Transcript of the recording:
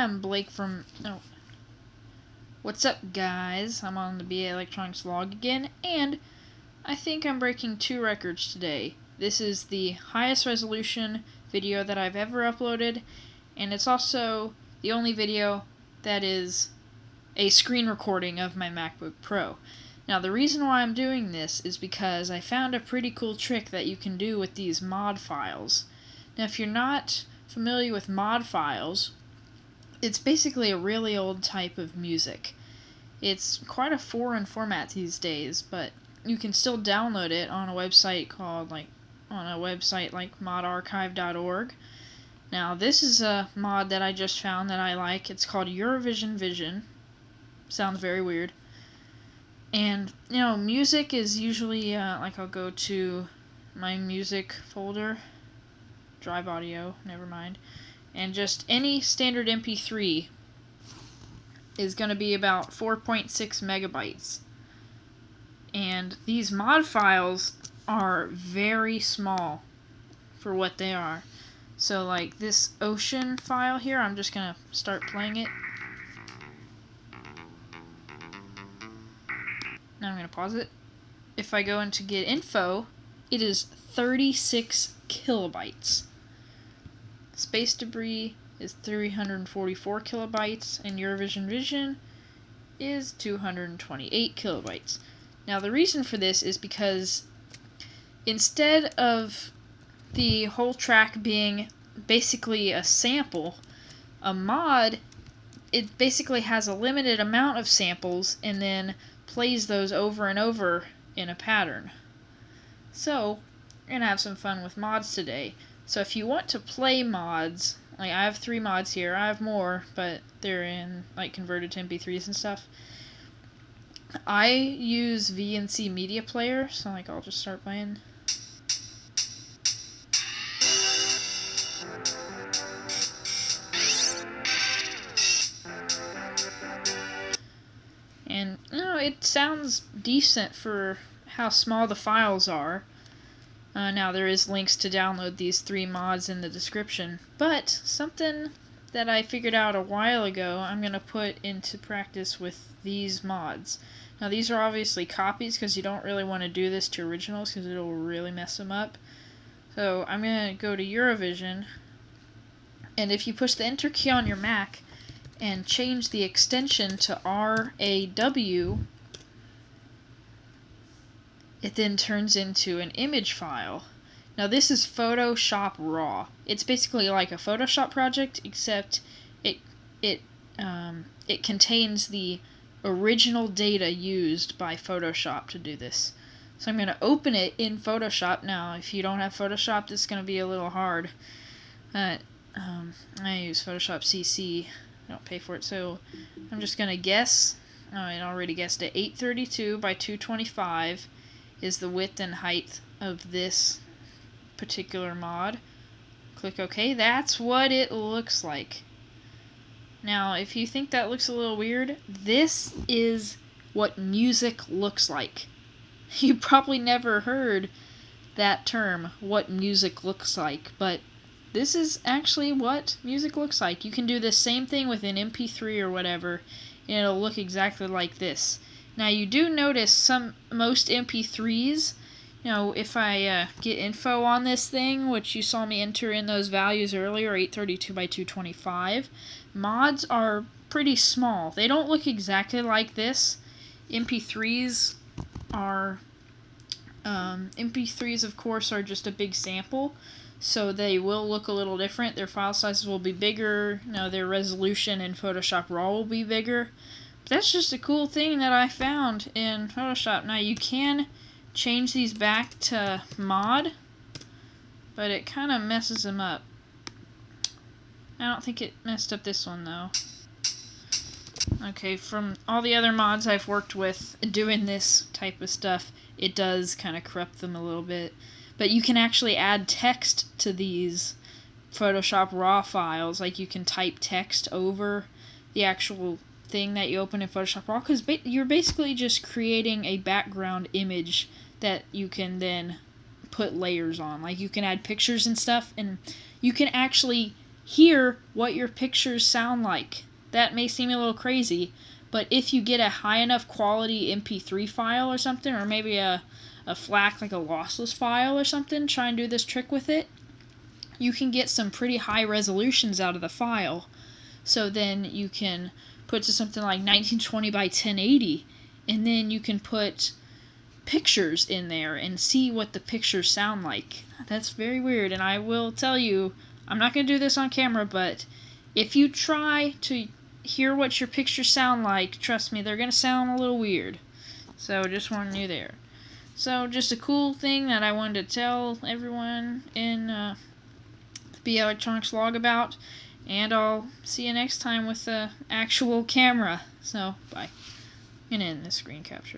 I'm Blake from... Oh. What's up, guys? I'm on the BA Electronics vlog again, and I think I'm breaking 2 records today. This is the highest resolution video that I've ever uploaded, and it's also the only video that is a screen recording of my MacBook Pro. Now, the reason why I'm doing this is because I found a pretty cool trick that you can do with these mod files. Now, if you're not familiar with mod files, it's basically a really old type of music. It's quite a foreign format these days, but you can still download it on a website like modarchive.org. Now, this is a mod that I just found that I like. It's called Eurovision Vision. Sounds very weird. And, you know, music is usually, I'll go to my music folder, Drive Audio, never mind, and just any standard MP3 is going to be about 4.6 megabytes. And these mod files are very small for what they are. So, like this ocean file here, I'm just going to start playing it. Now I'm going to pause it. If I go into get info, it is 36 kilobytes. Space debris is 344 kilobytes, and Eurovision Vision is 228 kilobytes. Now, the reason for this is because instead of the whole track being basically a sample, a mod, it basically has a limited amount of samples and then plays those over and over in a pattern. So, we're going to have some fun with mods today. So if you want to play mods, like I have 3 mods here, I have more, but they're in converted to MP3s and stuff. I use VNC Media Player, so I'll just start playing. And it sounds decent for how small the files are. Now, there is links to download these 3 mods in the description, but something that I figured out a while ago I'm going to put into practice with these mods. Now, these are obviously copies because you don't really want to do this to originals because it'll really mess them up. So I'm going to go to Eurovision, and if you push the Enter key on your Mac and change the extension to RAW, it then turns into an image file. Now, this is Photoshop Raw. It's basically like a Photoshop project, except it contains the original data used by Photoshop to do this. So I'm going to open it in Photoshop. Now, if you don't have Photoshop, this is going to be a little hard. I use Photoshop CC. I don't pay for it, so I'm just going to guess. Oh, I already guessed it. 832 by 225 is the width and height of this particular mod. Click OK. That's what it looks like. Now, if you think that looks a little weird, this is what music looks like. You probably never heard that term, what music looks like, but this is actually what music looks like. You can do the same thing with an MP3 or whatever, and it'll look exactly like this. Now, you do notice most MP3s, if I get info on this thing, which you saw me enter in those values earlier, 832 by 225, mods are pretty small. They don't look exactly like this. MP3s, of course, are just a big sample, so they will look a little different. Their file sizes will be bigger. Their resolution in Photoshop Raw will be bigger. That's just a cool thing that I found in Photoshop. Now, you can change these back to mod, but it kind of messes them up. I don't think it messed up this one, though. Okay, from all the other mods I've worked with doing this type of stuff, it does kind of corrupt them a little bit. But you can actually add text to these Photoshop Raw files. Like, you can type text over the actual thing that you open in Photoshop Raw, because you're basically just creating a background image that you can then put layers on. Like, you can add pictures and stuff, and you can actually hear what your pictures sound like. That may seem a little crazy, but if you get a high enough quality MP3 file or something, or maybe a FLAC, like a lossless file or something, try and do this trick with it, you can get some pretty high resolutions out of the file. So then you can put to something like 1920 by 1080, and then you can put pictures in there and see what the pictures sound like. That's very weird, and I will tell you, I'm not going to do this on camera, but if you try to hear what your pictures sound like, trust me, they're going to sound a little weird. So just warning you there. So just a cool thing that I wanted to tell everyone in the BA Electronics Log about, and I'll see you next time with the actual camera. So, bye. I'm going to end this screen capture.